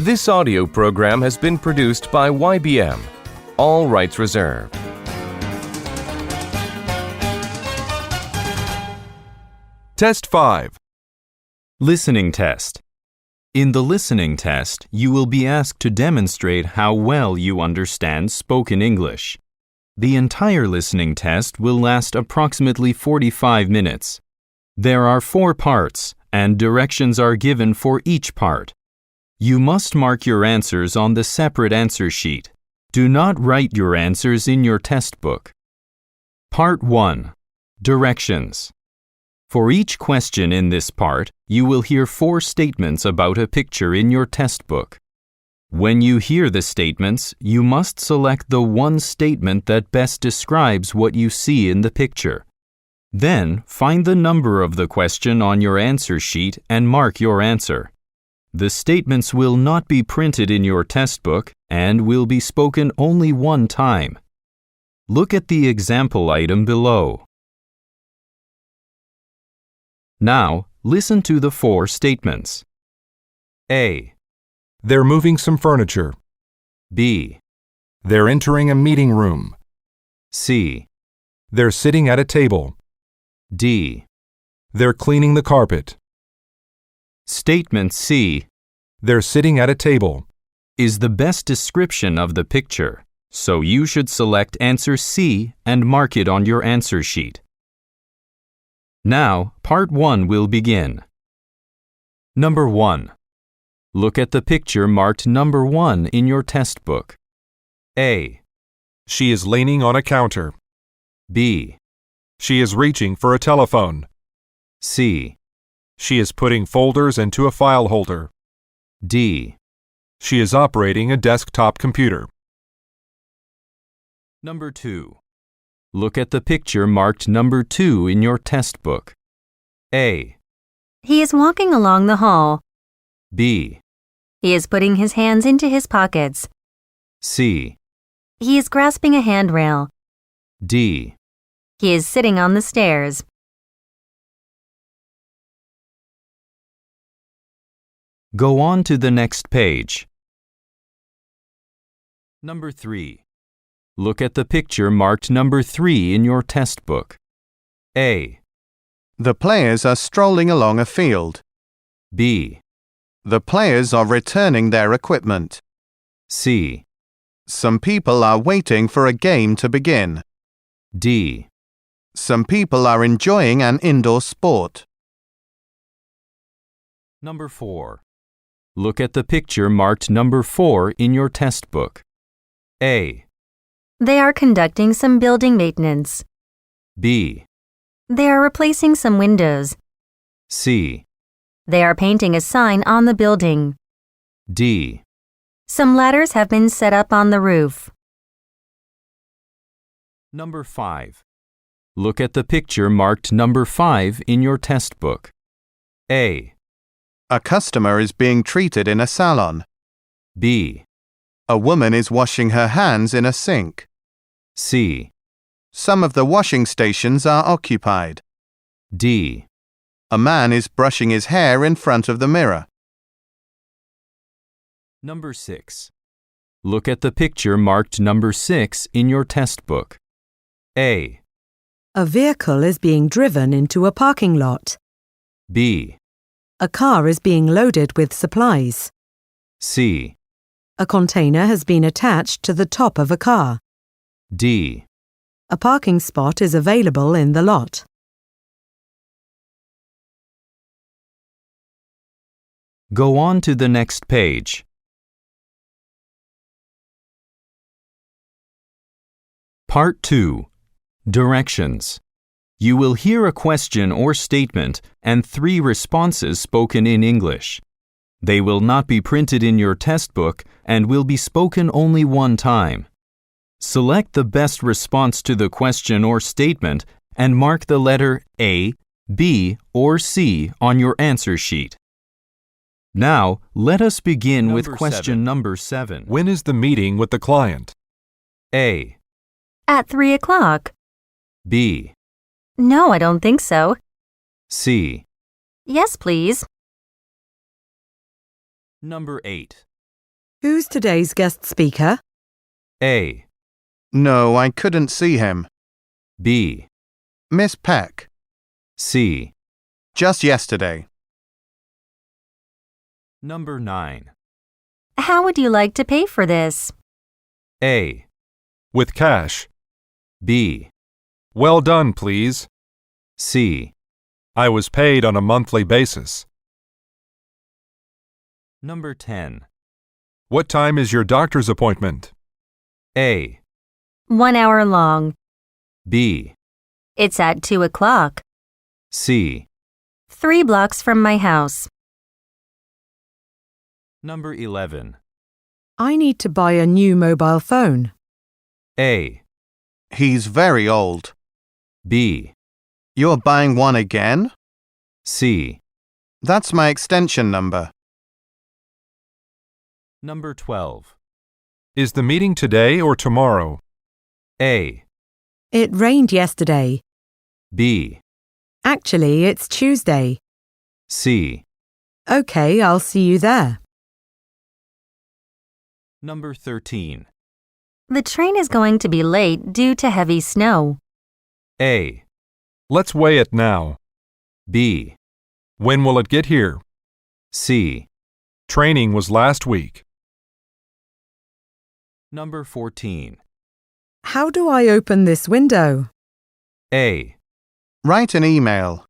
This audio program has been produced by YBM. All rights reserved. Test 5. Listening test. In the listening test, you will be asked to demonstrate how well you understand spoken English. The entire listening test will last approximately 45 minutes. There are 4 parts, and directions are given for each part. You must mark your answers on the separate answer sheet. Do not write your answers in your test book. Part 1. Directions. For each question in this part, you will hear 4 statements about a picture in your test book. When you hear the statements, you must select the one statement that best describes what you see in the picture. Then, find the number of the question on your answer sheet and mark your answer. The statements will not be printed in your test book and will be spoken only one time. Look at the example item below. Now, listen to the 4 statements. A. They're moving some furniture. B. They're entering a meeting room. C. They're sitting at a table. D. They're cleaning the carpet. Statement C. They're sitting at a table. Is the best description of the picture, so you should select answer C and mark it on your answer sheet. Now, part 1 will begin. Number 1. Look at the picture marked number 1 in your test book. A. She is leaning on a counter. B. She is reaching for a telephone. C. She is putting folders into a file holder. D. She is operating a desktop computer. Number 2. Look at the picture marked number 2 in your test book. A. He is walking along the hall. B. He is putting his hands into his pockets. C. He is grasping a handrail. D. He is sitting on the stairs. Go on to the next page. Number 3. Look at the picture marked number 3 in your test book. A. The players are strolling along a field. B. The players are returning their equipment. C. Some people are waiting for a game to begin. D. Some people are enjoying an indoor sport. Number 4. Look at the picture marked number 4 in your test book. A. They are conducting some building maintenance. B. They are replacing some windows. C. They are painting a sign on the building. D. Some ladders have been set up on the roof. Number 5. Look at the picture marked number 5 in your test book. A. A customer is being treated in a salon. B. A woman is washing her hands in a sink. C. Some of the washing stations are occupied. D. A man is brushing his hair in front of the mirror. Number 6. Look at the picture marked number 6 in your test book. A. A vehicle is being driven into a parking lot. B. A car is being loaded with supplies. C. A container has been attached to the top of a car. D. A parking spot is available in the lot. Go on to the next page. Part 2. Directions. You will hear a question or statement and 3 responses spoken in English. They will not be printed in your test book and will be spoken only one time. Select the best response to the question or statement and mark the letter A, B, or C on your answer sheet. Now, let us begin with question number 7. When is the meeting with the client? A. At 3 o'clock. B. No, I don't think so. C. Yes, please. Number 8. Who's today's guest speaker? A, No, I couldn't see him. B, Miss Peck. C. Just yesterday. Number 9. How would you like to pay for this? A, With cash. B, Well done, please. C. I was paid on a monthly basis. Number 10. What time is your doctor's appointment? A, 1 hour long. B, It's at 2 o'clock. C. 3 blocks from my house. Number 11. I need to buy a new mobile phone. A, He's very old. B, You're buying one again? C. That's my extension number. Number 12. Is the meeting today or tomorrow? A, It rained yesterday. B, Actually, it's Tuesday. C. Okay, I'll see you there. Number 13. The train is going to be late due to heavy snow. A. Let's weigh it now. B, When will it get here? C. Training was last week. Number 14. How do I open this window? A, Write an email.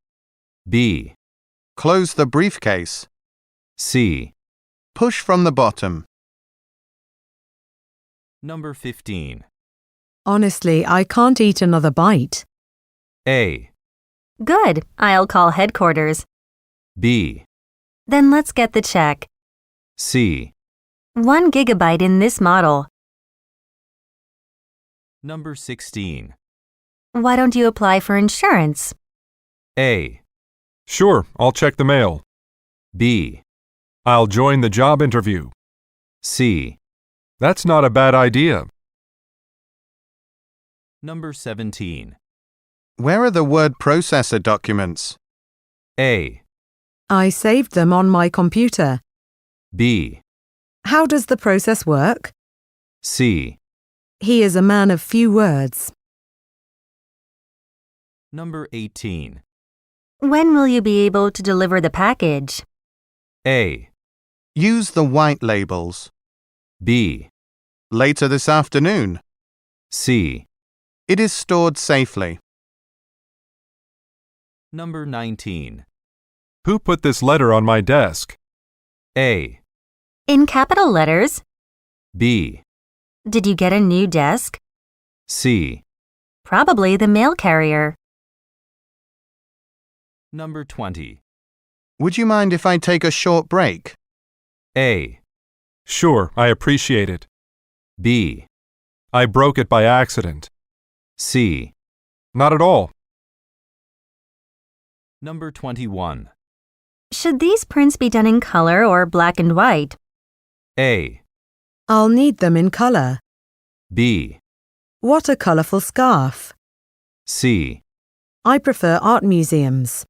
B, Close the briefcase. C. Push from the bottom. Number 15. Honestly, I can't eat another bite. A, Good, I'll call headquarters. B, Then let's get the check. C. 1 gigabyte in this model. Number 16. Why don't you apply for insurance? A, Sure, I'll check the mail. B, I'll join the job interview. C. That's not a bad idea. Number 17. Where are the word processor documents? A, I saved them on my computer. B, How does the process work? C. He is a man of few words. Number 18. When will you be able to deliver the package? A, Use the white labels. B, Later this afternoon. C. It is stored safely. Number 19. Who put this letter on my desk? A, In capital letters. B, Did you get a new desk? C. Probably the mail carrier. Number 20. Would you mind if I take a short break? A, Sure, I appreciate it. B, I broke it by accident. C. Not at all. Number 21. Should these prints be done in color or black and white? A, I'll need them in color. B, What a colorful scarf. C. I prefer art museums.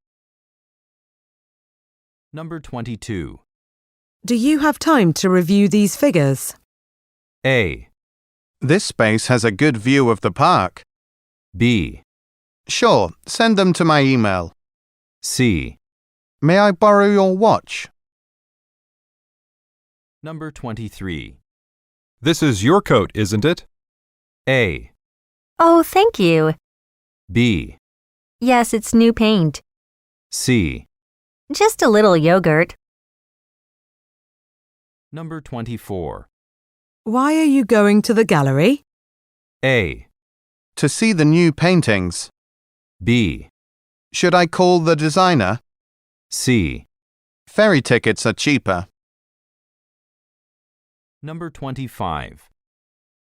Number 22. Do you have time to review these figures? A, This space has a good view of the park. B, Sure, send them to my email. C. May I borrow your watch? Number 23. This is your coat, isn't it? A, Oh, thank you. B, Yes, it's new paint. C. Just a little yogurt. Number 24. Why are you going to the gallery? A, To see the new paintings. B, Should I call the designer? C. Ferry tickets are cheaper. Number 25.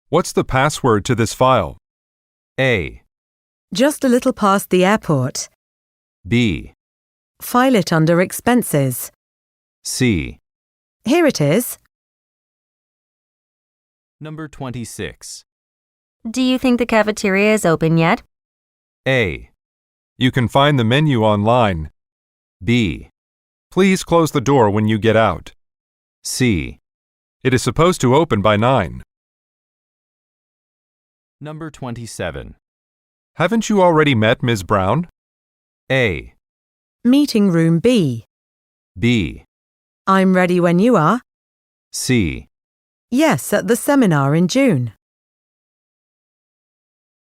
What's the password to this file? A, Just a little past the airport. B, File it under expenses. C. Here it is. Number 26. Do you think the cafeteria is open yet? A, You can find the menu online. B, Please close the door when you get out. C. It is supposed to open by 9. Number 27. Haven't you already met Ms. Brown? A. Meeting room B. B. I'm ready when you are. C. Yes, at the seminar in June.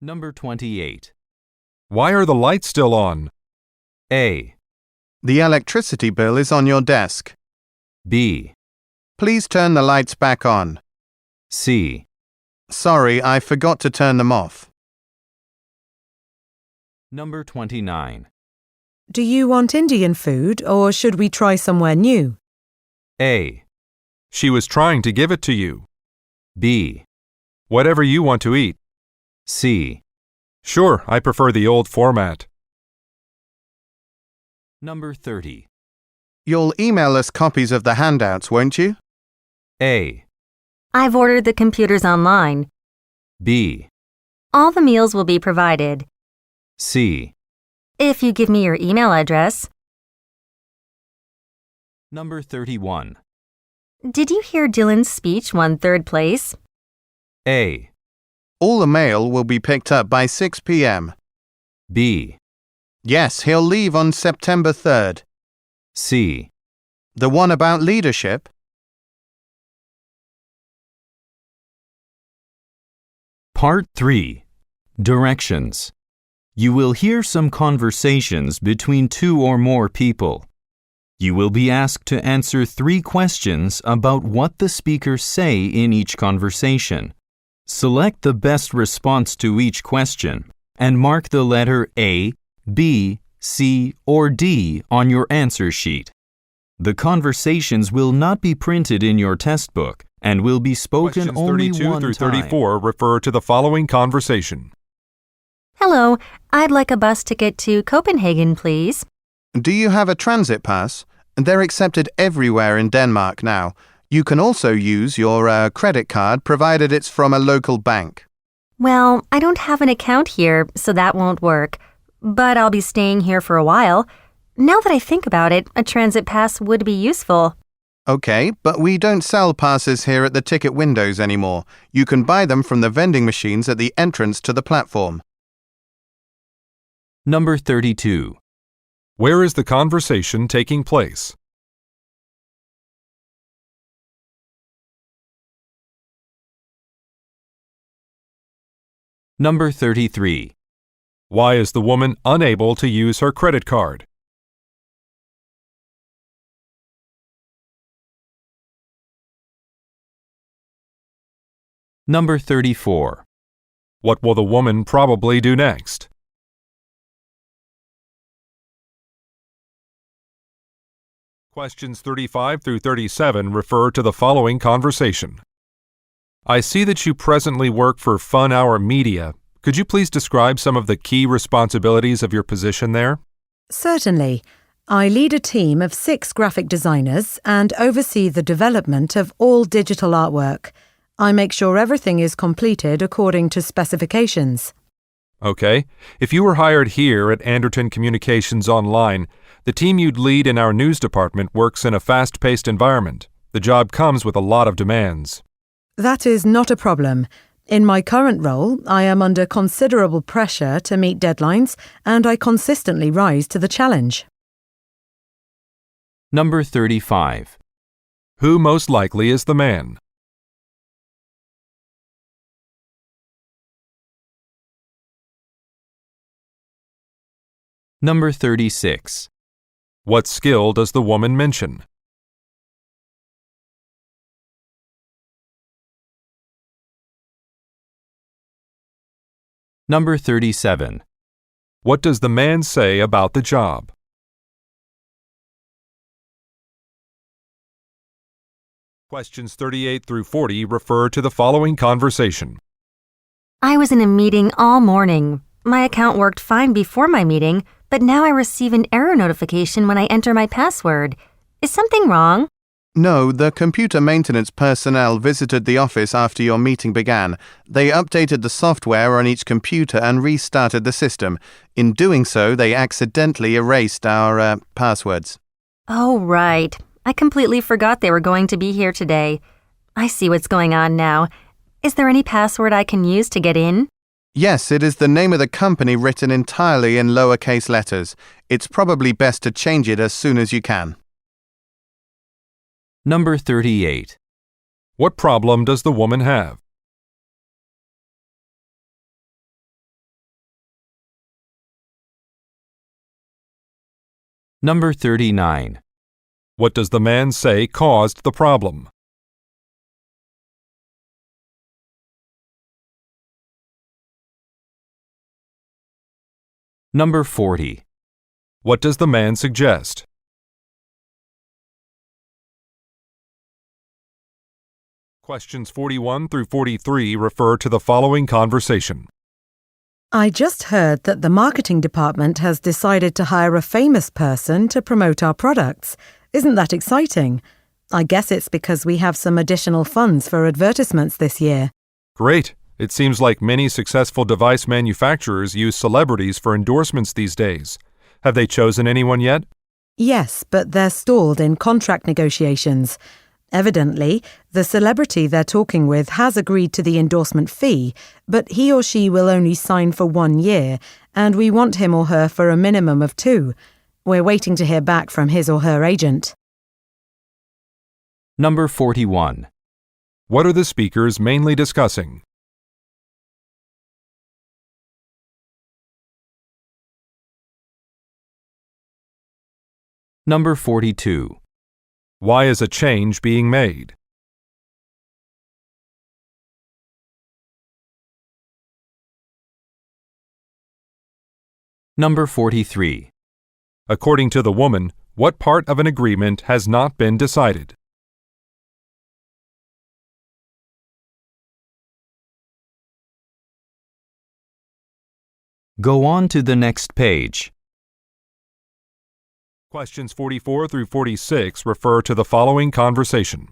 Number 28. Why are the lights still on? A. The electricity bill is on your desk. B. Please turn the lights back on. C. Sorry, I forgot to turn them off. Number 29. Do you want Indian food or should we try somewhere new? A. She was trying to give it to you. B. Whatever you want to eat. C. Sure, I prefer the old format. Number 30. You'll email us copies of the handouts, won't you? A. I've ordered the computers online. B. All the meals will be provided. C. If you give me your email address. Number 31. Did you hear Dylan's speech won third place? A. All the mail will be picked up by 6 p.m. B. Yes, he'll leave on September 3rd. C. The one about leadership? Part 3. Directions. You will hear some conversations between 2 or more people. You will be asked to answer 3 questions about what the speakers say in each conversation. Select the best response to each question and mark the letter A, B, C, or D on your answer sheet. The conversations will not be printed in your test book and will be spoken Questions only 32 one through time. 34 refer to the following conversation. Hello, I'd like a bus ticket to Copenhagen, please. Do you have a transit pass? They're accepted everywhere in Denmark now. You can also use your credit card provided it's from a local bank. Well, I don't have an account here, so that won't work. But I'll be staying here for a while. Now that I think about it, a transit pass would be useful. Okay, but we don't sell passes here at the ticket windows anymore. You can buy them from the vending machines at the entrance to the platform. Number 32. Where is the conversation taking place? Number 33. Why is the woman unable to use her credit card? Number 34. What will the woman probably do next? Questions 35 through 37 refer to the following conversation. I see that you presently work for Fun Hour Media. Could you please describe some of the key responsibilities of your position there? Certainly. I lead a team of 6 graphic designers and oversee the development of all digital artwork. I make sure everything is completed according to specifications. Okay. If you were hired here at Anderton Communications Online, the team you'd lead in our news department works in a fast-paced environment. The job comes with a lot of demands. That is not a problem. In my current role, I am under considerable pressure to meet deadlines, and I consistently rise to the challenge. Number 35. Who most likely is the man? Number 36. What skill does the woman mention? Number 37. What does the man say about the job? Questions 38 through 40 refer to the following conversation. I was in a meeting all morning. My account worked fine before my meeting, but now I receive an error notification when I enter my password. Is something wrong? No, the computer maintenance personnel visited the office after your meeting began. They updated the software on each computer and restarted the system. In doing so, they accidentally erased our passwords. Oh, right. I completely forgot they were going to be here today. I see what's going on now. Is there any password I can use to get in? Yes, it is the name of the company written entirely in lowercase letters. It's probably best to change it as soon as you can. Number 38. What problem does the woman have? Number 39. What does the man say caused the problem? Number 40. What does the man suggest? Questions 41 through 43 refer to the following conversation. I just heard that the marketing department has decided to hire a famous person to promote our products. Isn't that exciting? I guess it's because we have some additional funds for advertisements this year. Great! It seems like many successful device manufacturers use celebrities for endorsements these days. Have they chosen anyone yet? Yes, but they're stalled in contract negotiations. Evidently, the celebrity they're talking with has agreed to the endorsement fee, but he or she will only sign for 1 year, and we want him or her for a minimum of 2. We're waiting to hear back from his or her agent. Number 41. What are the speakers mainly discussing? Number 42. Why is a change being made? Number 43. According to the woman, what part of an agreement has not been decided? Go on to the next page. Questions 44 through 46 refer to the following conversation.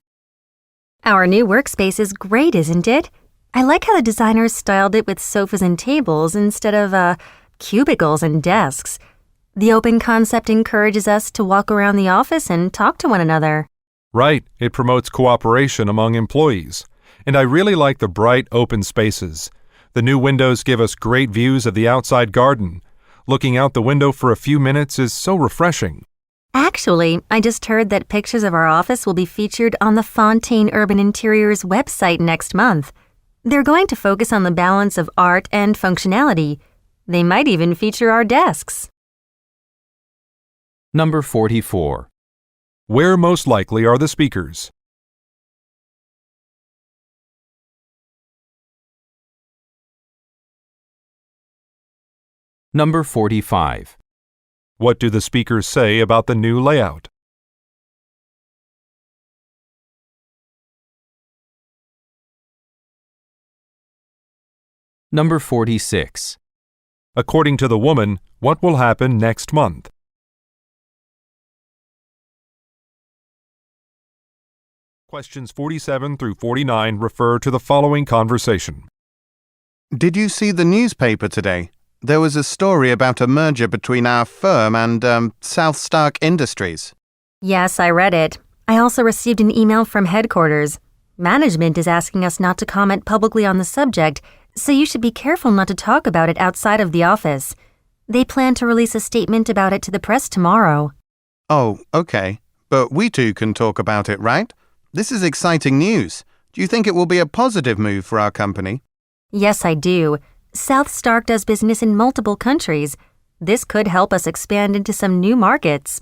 Our new workspace is great, isn't it? I like how the designers styled it with sofas and tables instead of, cubicles and desks. The open concept encourages us to walk around the office and talk to one another. Right, it promotes cooperation among employees. And I really like the bright, open spaces. The new windows give us great views of the outside garden. Looking out the window for a few minutes is so refreshing. Actually, I just heard that pictures of our office will be featured on the Fontaine Urban Interiors website next month. They're going to focus on the balance of art and functionality. They might even feature our desks. Number 44. Where most likely are the speakers? Number 45. What do the speakers say about the new layout? Number 46. According to the woman, what will happen next month? Questions 47 through 49 refer to the following conversation. Did you see the newspaper today? There was a story about a merger between our firm and South Stark Industries. Yes, I read it. I also received an email from headquarters. Management is asking us not to comment publicly on the subject, so you should be careful not to talk about it outside of the office. They plan to release a statement about it to the press tomorrow. Oh, okay. But we two can talk about it, right? This is exciting news. Do you think it will be a positive move for our company? Yes, I do. South Stark does business in multiple countries. This could help us expand into some new markets.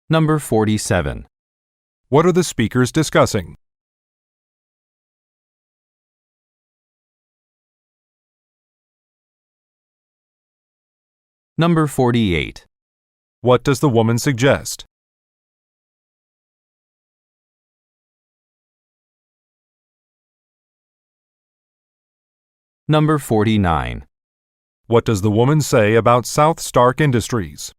Number 47. What are the speakers discussing? Number 48. What does the woman suggest? Number 49. What does the woman say about South Stark Industries?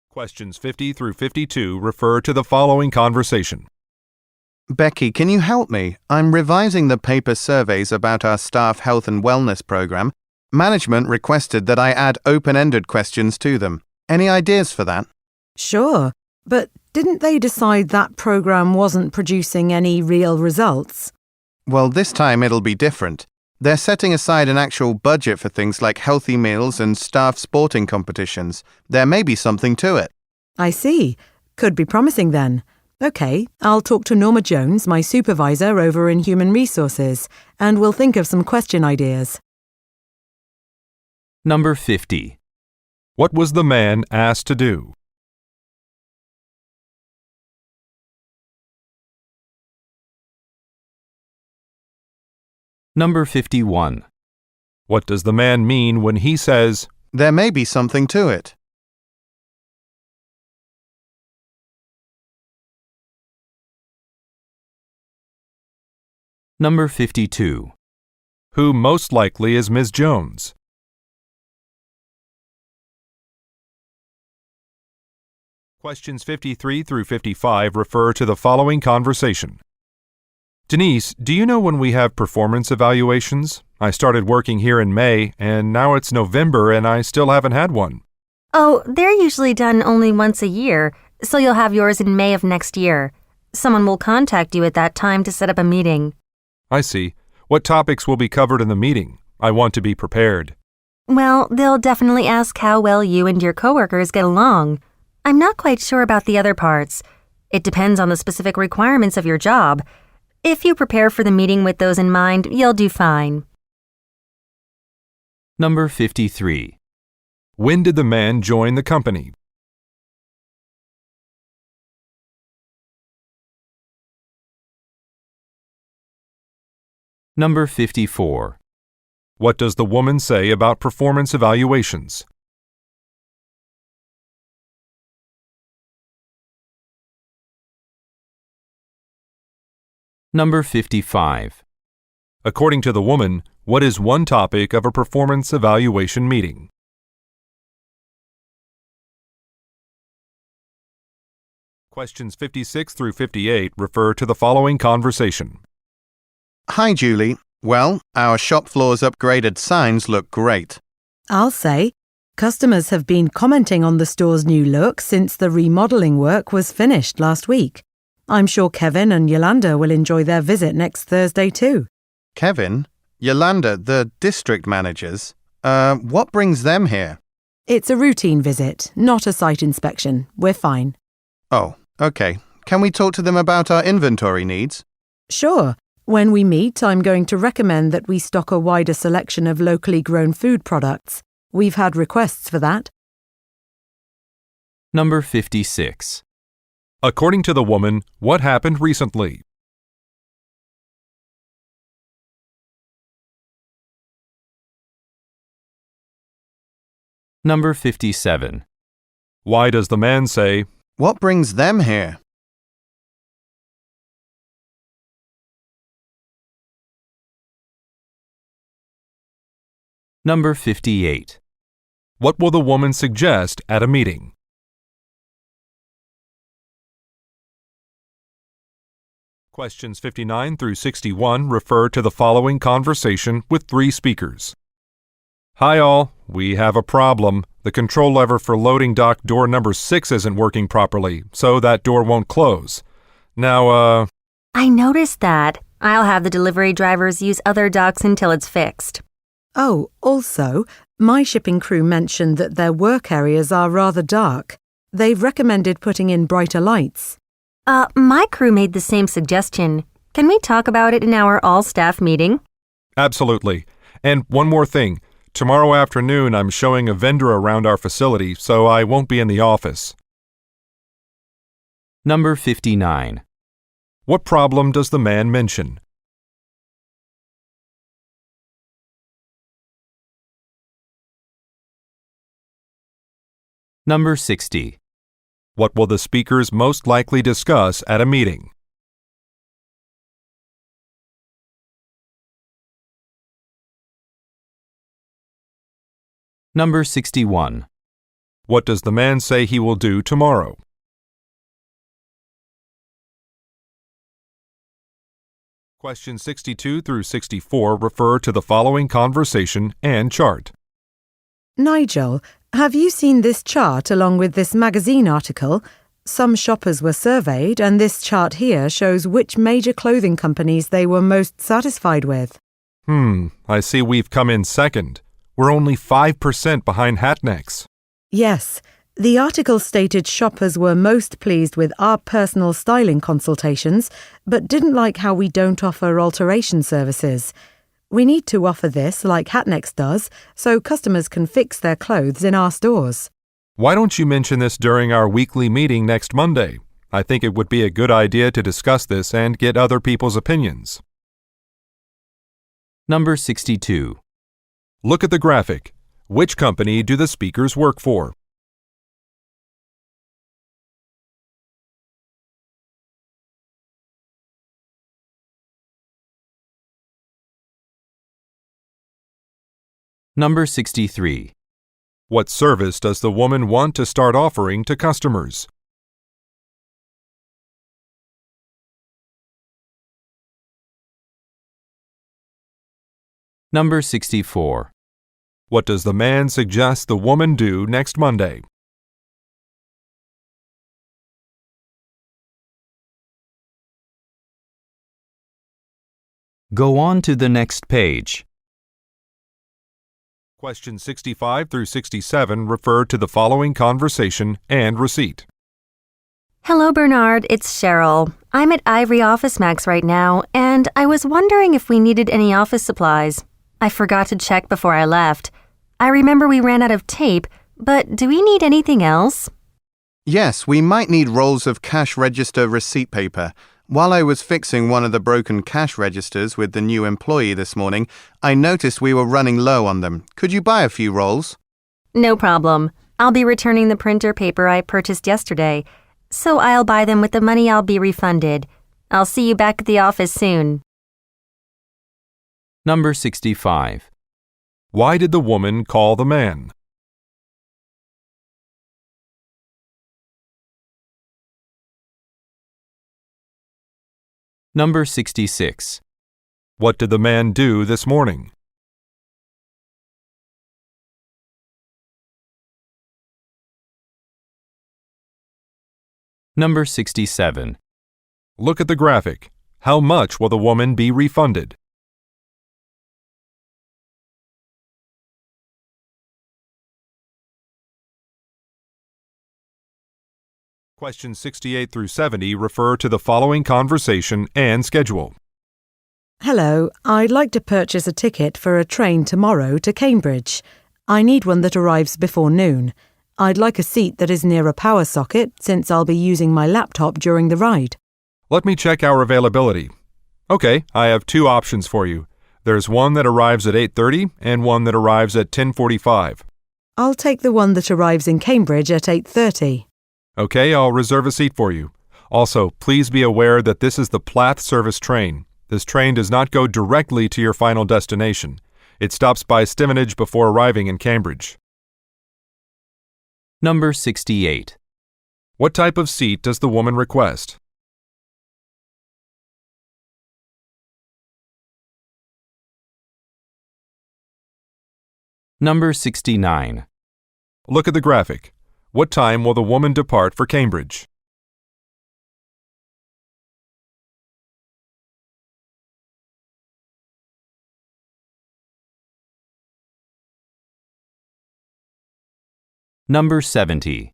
Questions 50 through 52 refer to the following conversation. Becky, can you help me? I'm revising the paper surveys about our staff health and wellness program. Management requested that I add open-ended questions to them. Any ideas for that? Sure, but didn't they decide that program wasn't producing any real results? Well, this time it'll be different. They're setting aside an actual budget for things like healthy meals and staff sporting competitions. There may be something to it. I see. Could be promising then. Okay, I'll talk to Norma Jones, my supervisor over in Human Resources, and we'll think of some question ideas. Number 50. What was the man asked to do? Number 51. What does the man mean when he says, There may be something to it. Number 52. who most likely is Ms. Jones? Questions 53 through 55 refer to the following conversation. Denise, do you know when we have performance evaluations? I started working here in May, and now it's November and I still haven't had one. Oh, they're usually done only once a year, so you'll have yours in May of next year. Someone will contact you at that time to set up a meeting. I see. What topics will be covered in the meeting? I want to be prepared. Well, they'll definitely ask how well you and your coworkers get along. I'm not quite sure about the other parts. It depends on the specific requirements of your job. If you prepare for the meeting with those in mind, you'll do fine. Number 53. When did the man join the company? Number 54. What does the woman say about performance evaluations? Number 55. According to the woman, what is one topic of a performance evaluation meeting? Questions 56 through 58 refer to the following conversation. Hi, Julie. Well, our shop floor's upgraded signs look great. I'll say, customers have been commenting on the store's new look since the remodeling work was finished last week. I'm sure Kevin and Yolanda will enjoy their visit next Thursday too. Kevin? Yolanda, the district managers? What brings them here? It's a routine visit, not a site inspection. We're fine. Oh, okay. Can we talk to them about our inventory needs? Sure. When we meet, I'm going to recommend that we stock a wider selection of locally grown food products. We've had requests for that. Number 56. According to the woman, what happened recently? Number 57. Why does the man say, What brings them here? Number 58. what will the woman suggest at a meeting? Questions 59 through 61 refer to the following conversation with three speakers. Hi all, we have a problem. The control lever for loading dock door number 6 isn't working properly, so that door won't close. Now, I noticed that. I'll have the delivery drivers use other docks until it's fixed. Oh, also, my shipping crew mentioned that their work areas are rather dark. They've recommended putting in brighter lights. My crew made the same suggestion. Can we talk about it in our all-staff meeting? Absolutely. And one more thing. Tomorrow afternoon, I'm showing a vendor around our facility, so I won't be in the office. Number 59. What problem does the man mention? Number 60. What will the speakers most likely discuss at a meeting? Number 61. What does the man say he will do tomorrow? Questions 62 through 64 refer to the following conversation and chart. Nigel, Have you seen this chart along with this magazine article? Some shoppers were surveyed, and this chart here shows which major clothing companies they were most satisfied with. I see we've come in second. We're only 5% behind Hatnecks. Yes, the article stated shoppers were most pleased with our personal styling consultations, but didn't like how we don't offer alteration services. We need to offer this like Hatnecks does, so customers can fix their clothes in our stores. Why don't you mention this during our weekly meeting next Monday? I think it would be a good idea to discuss this and get other people's opinions. Number 62. Look at the graphic. Which company do the speakers work for? Number 63. What service does the woman want to start offering to customers? Number 64. What does the man suggest the woman do next Monday? Go on to the next page. Questions 65 through 67 refer to the following conversation and receipt. Hello, Bernard. It's Cheryl. I'm at Ivory Office Max right now, and I was wondering if we needed any office supplies. I forgot to check before I left. I remember we ran out of tape, but do we need anything else? Yes, we might need rolls of cash register receipt paper. While I was fixing one of the broken cash registers with the new employee this morning, I noticed we were running low on them. Could you buy a few rolls? No problem. I'll be returning the printer paper I purchased yesterday, so I'll buy them with the money I'll be refunded. I'll see you back at the office soon. Number 65. Why did the woman call the man? Number 66. What did the man do this morning? Number 67. Look at the graphic. How much will the woman be refunded? Questions 68 through 70 refer to the following conversation and schedule. Hello, I'd like to purchase a ticket for a train tomorrow to Cambridge. I need one that arrives before noon. I'd like a seat that is near a power socket since I'll be using my laptop during the ride. Let me check our availability. Okay, I have two options for you. There's one that arrives at 8:30 and one that arrives at 10:45. I'll take the one that arrives in Cambridge at 8:30. Okay, I'll reserve a seat for you. Also, please be aware that this is the Plath service train. This train does not go directly to your final destination. It stops by Stevenage before arriving in Cambridge. Number 68. What type of seat does the woman request? Number 69. Look at the graphic. What time will the woman depart for Cambridge? Number 70.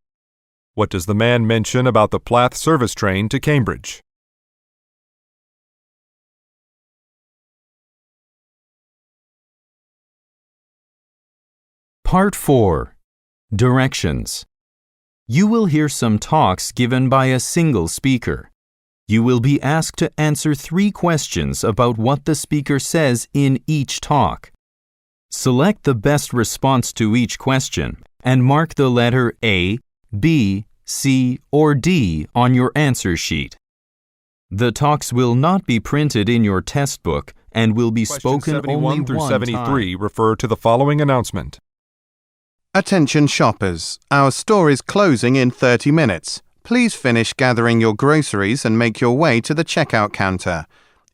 What does the man mention about the Plath service train to Cambridge? Part 4. Directions. You will hear some talks given by a single speaker. You will be asked to answer 3 questions about what the speaker says in each talk. Select the best response to each question and mark the letter A, B, C, or D on your answer sheet. The talks will not be printed in your test book and will be spoken only 71 through one 73 time. refer to the following announcement. Attention shoppers, our store is closing in 30 minutes. Please finish gathering your groceries and make your way to the checkout counter.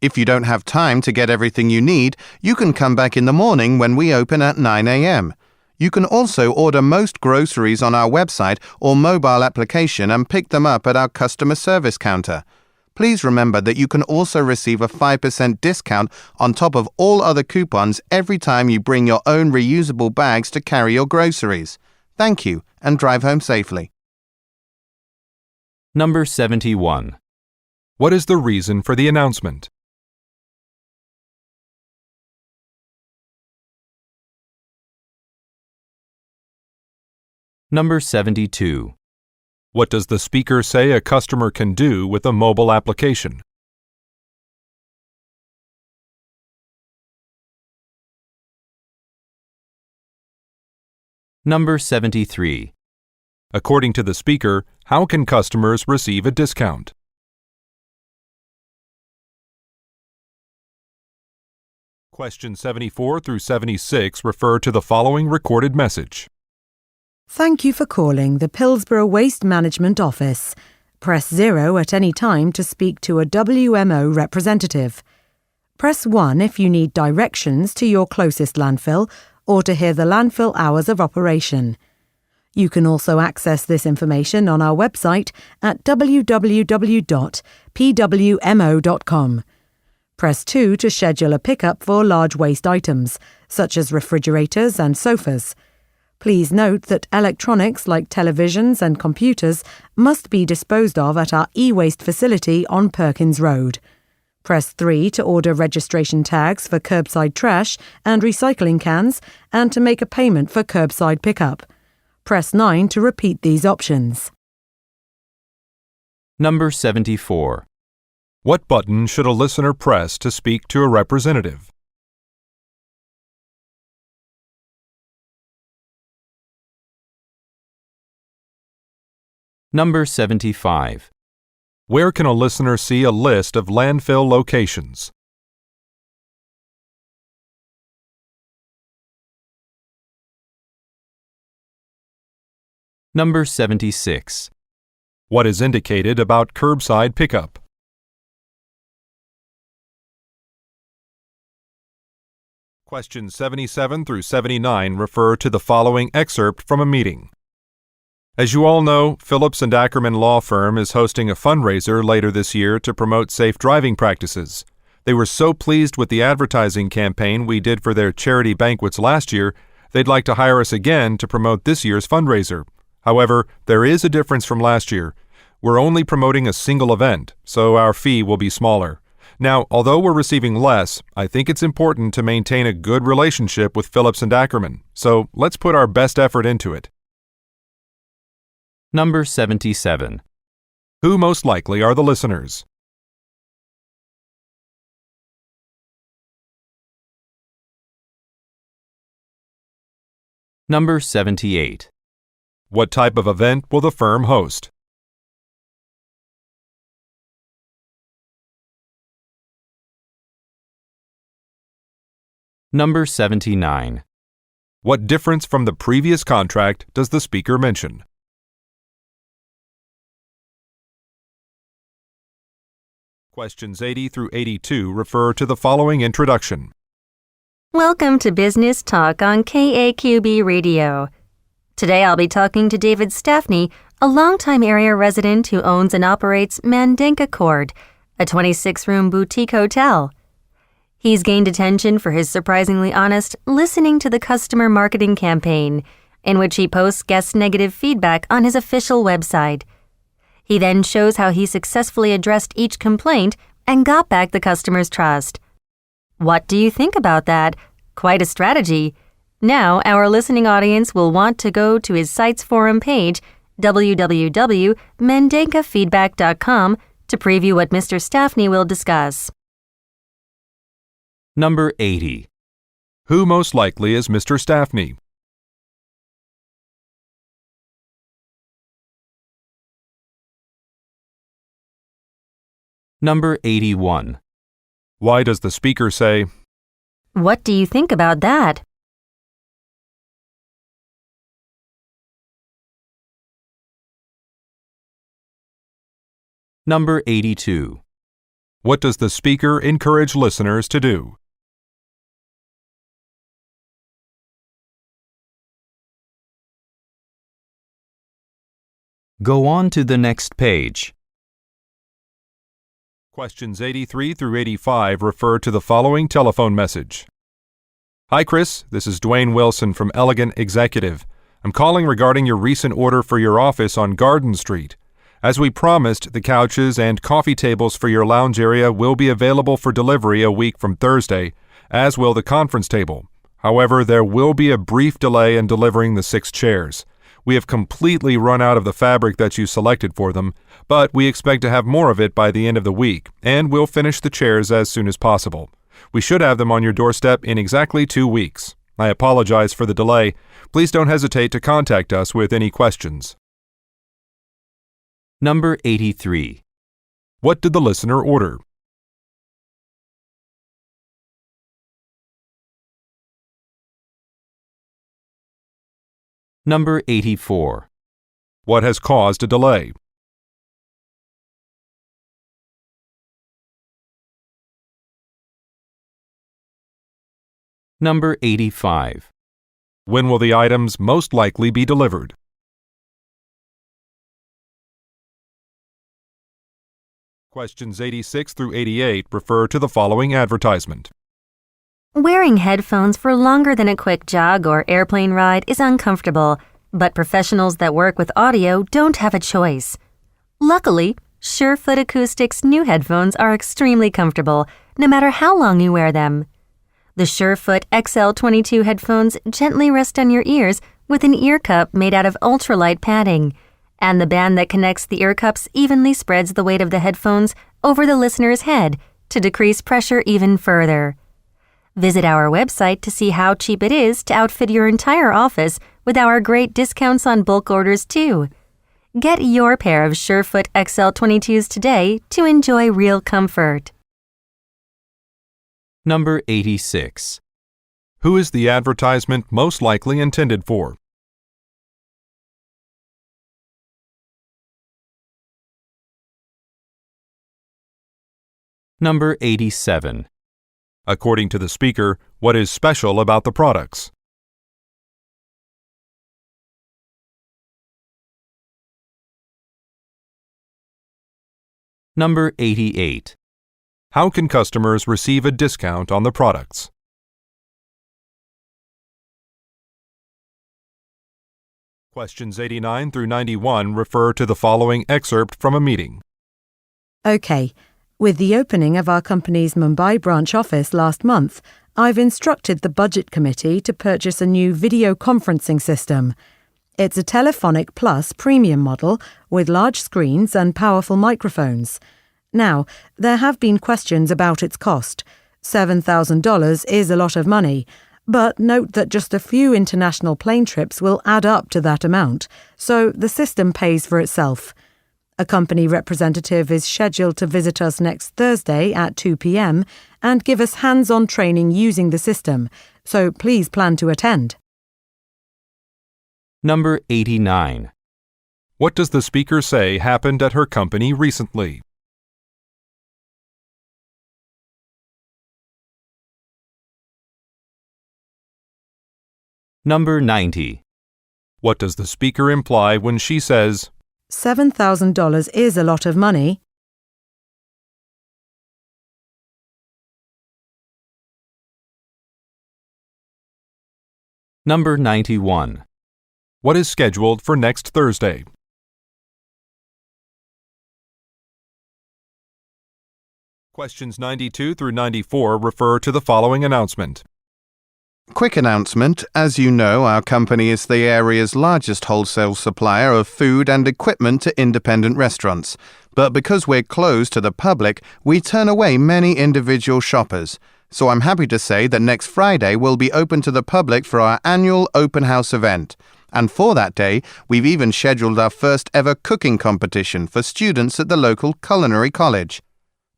If you don't have time to get everything you need, you can come back in the morning when we open at 9 a.m. You can also order most groceries on our website or mobile application and pick them up at our customer service counter. Please remember that you can also receive a 5% discount on top of all other coupons every time you bring your own reusable bags to carry your groceries. Thank you, and drive home safely. Number 71. What is the reason for the announcement? Number 72. What does the speaker say a customer can do with a mobile application? Number 73. According to the speaker, how can customers receive a discount? Questions 74 through 76 refer to the following recorded message. Thank you for calling the Pillsborough Waste Management Office. Press 0 at any time to speak to a WMO representative. Press 1 if you need directions to your closest landfill or to hear the landfill hours of operation. You can also access this information on our website at www.pwmo.com. Press 2 to schedule a pickup for large waste items, such as refrigerators and sofas. Please note that electronics like televisions and computers must be disposed of at our e-waste facility on Perkins Road. Press 3 to order registration tags for curbside trash and recycling cans and to make a payment for curbside pickup. Press 9 to repeat these options. Number 74. What button should a listener press to speak to a representative? Number 75. Where can a listener see a list of landfill locations? Number 76. What is indicated about curbside pickup? Questions 77 through 79 refer to the following excerpt from a meeting. As you all know, Phillips & Ackerman Law Firm is hosting a fundraiser later this year to promote safe driving practices. They were so pleased with the advertising campaign we did for their charity banquets last year, they'd like to hire us again to promote this year's fundraiser. However, there is a difference from last year. We're only promoting a single event, so our fee will be smaller. Now, although we're receiving less, I think it's important to maintain a good relationship with Phillips & Ackerman, so let's put our best effort into it. Number 77. Who most likely are the listeners? Number 78. What type of event will the firm host? Number 79. What difference from the previous contract does the speaker mention? Questions 80 through 82 refer to the following introduction. Welcome to Business Talk on KAQB Radio. Today I'll be talking to David Staffney, a longtime area resident who owns and operates Mandenka Court, a 26-room boutique hotel. He's gained attention for his surprisingly honest listening to the customer marketing campaign, in which he posts guest negative feedback on his official website. He then shows how he successfully addressed each complaint and got back the customer's trust. What do you think about that? Quite a strategy. Now, our listening audience will want to go to his site's forum page, www.mendenkafeedback.com, to preview what Mr. Staffney will discuss. Number 80. Who most likely is Mr. Staffney? Number 81. Why does the speaker say, What do you think about that? Number 82. What does the speaker encourage listeners to do? Go on to the next page. Questions 83 through 85 refer to the following telephone message. Hi, Chris. This is Dwayne Wilson from Elegant Executive. I'm calling regarding your recent order for your office on Garden Street. As we promised, the couches and coffee tables for your lounge area will be available for delivery a week from Thursday, as will the conference table. However, there will be a brief delay in delivering the 6 chairs. We have completely run out of the fabric that you selected for them, but we expect to have more of it by the end of the week, and we'll finish the chairs as soon as possible. We should have them on your doorstep in exactly 2 weeks. I apologize for the delay. Please don't hesitate to contact us with any questions. Number 83. What did the listener order? Number 84. What has caused a delay? Number 85. When will the items most likely be delivered? Questions 86 through 88 refer to the following advertisement. Wearing headphones for longer than a quick jog or airplane ride is uncomfortable, but professionals that work with audio don't have a choice. Luckily, Surefoot Acoustics' new headphones are extremely comfortable, no matter how long you wear them. The Surefoot XL22 headphones gently rest on your ears with an ear cup made out of ultralight padding, and the band that connects the ear cups evenly spreads the weight of the headphones over the listener's head to decrease pressure even further. Visit our website to see how cheap it is to outfit your entire office with our great discounts on bulk orders too. Get your pair of Surefoot XL22s today to enjoy real comfort. Number 86. Who is the advertisement most likely intended for? Number 87. According to the speaker, what is special about the products? Number 88. How can customers receive a discount on the products? Questions 89 through 91 refer to the following excerpt from a meeting. OK. With the opening of our company's Mumbai branch office last month, I've instructed the Budget Committee to purchase a new video conferencing system. It's a Telephonic Plus premium model with large screens and powerful microphones. Now, there have been questions about its cost. $7,000 is a lot of money, but note that just a few international plane trips will add up to that amount, so the system pays for itself. A company representative is scheduled to visit us next Thursday at 2 p.m. and give us hands-on training using the system, so please plan to attend. Number 89. What does the speaker say happened at her company recently? Number 90. What does the speaker imply when she says, $7,000 is a lot of money? Number 91. what is scheduled for next Thursday? Questions 92 through 94 refer to the following announcement. Quick announcement. As you know, our company is the area's largest wholesale supplier of food and equipment to independent restaurants. But because we're closed to the public, we turn away many individual shoppers. So I'm happy to say that next Friday will be open to the public for our annual open house event. And for that day, we've even scheduled our first ever cooking competition for students at the local culinary college.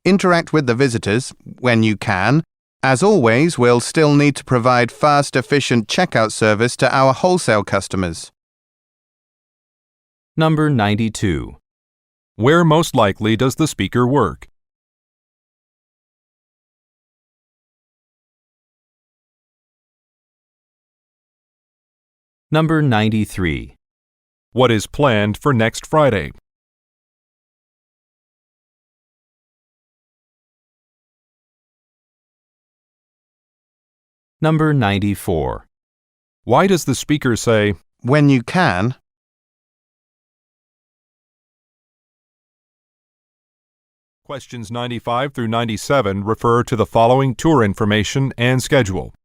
Interact with the visitors when you can. As always, we'll still need to provide fast, efficient checkout service to our wholesale customers. Number 92. Where most likely does the speaker work? Number 93. What is planned for next Friday? Number 94. Why does the speaker say, When you can, Questions 95 through 97 refer to the following tour information and schedule.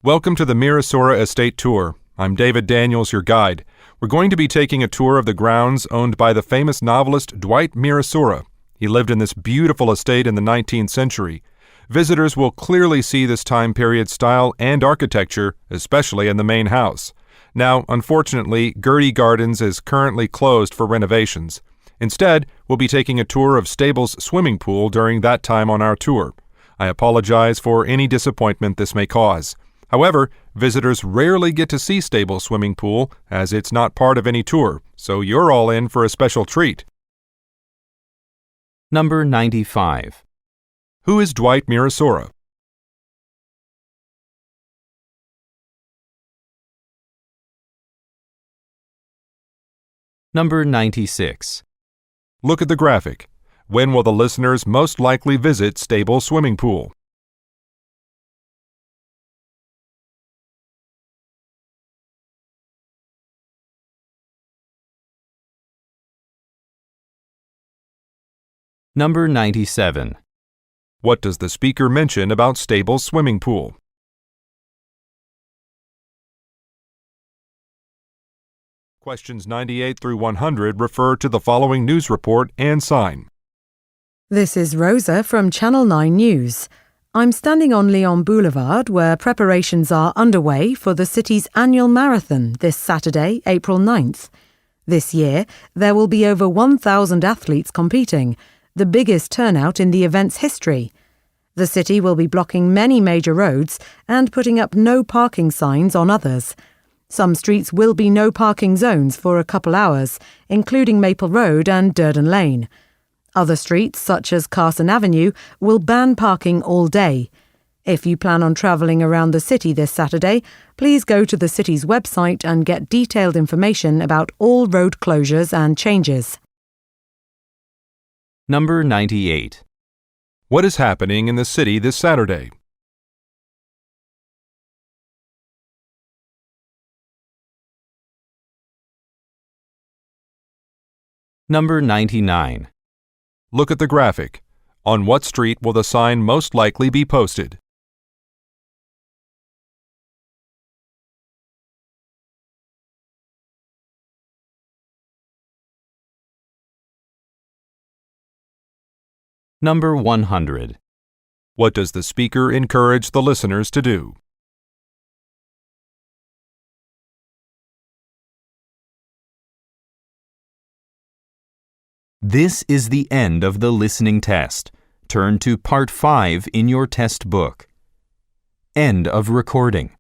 Welcome to the Mirasora Estate Tour. I'm David Daniels, your guide. We're going to be taking a tour of the grounds owned by the famous novelist Dwight Mirasora. He lived in this beautiful estate in the 19th century. Visitors will clearly see this time period style and architecture, especially in the main house. Now, unfortunately, Gertie Gardens is currently closed for renovations. Instead, we'll be taking a tour of Stable's swimming pool during that time on our tour. I apologize for any disappointment this may cause. However, visitors rarely get to see Stable's swimming pool as it's not part of any tour, so you're all in for a special treat. Number 95. Who is Dwight Mirasora? Number 96. Look at the graphic. When will the listeners most likely visit Stable's swimming pool? Number 97. What does the speaker mention about Stable's swimming pool? Questions 98 through 100 refer to the following news report and sign. This is Rosa from Channel 9 News. I'm standing on Lyon Boulevard where preparations are underway for the city's annual marathon this Saturday, April 9th. This year, there will be over 1,000 athletes competing, the biggest turnout in the event's history. The city will be blocking many major roads and putting up no parking signs on others. Some streets will be no parking zones for a couple hours, including Maple Road and Durden Lane. Other streets, such as Carson Avenue, will ban parking all day. If you plan on travelling around the city this Saturday, please go to the city's website and get detailed information about all road closures and changes. Number 98. What is happening in the city this Saturday? Number 99. Look at the graphic. On what street will the sign most likely be posted? Number 100. What does the speaker encourage the listeners to do? This is the end of the listening test. Turn to Part 5 in your test book. End of recording.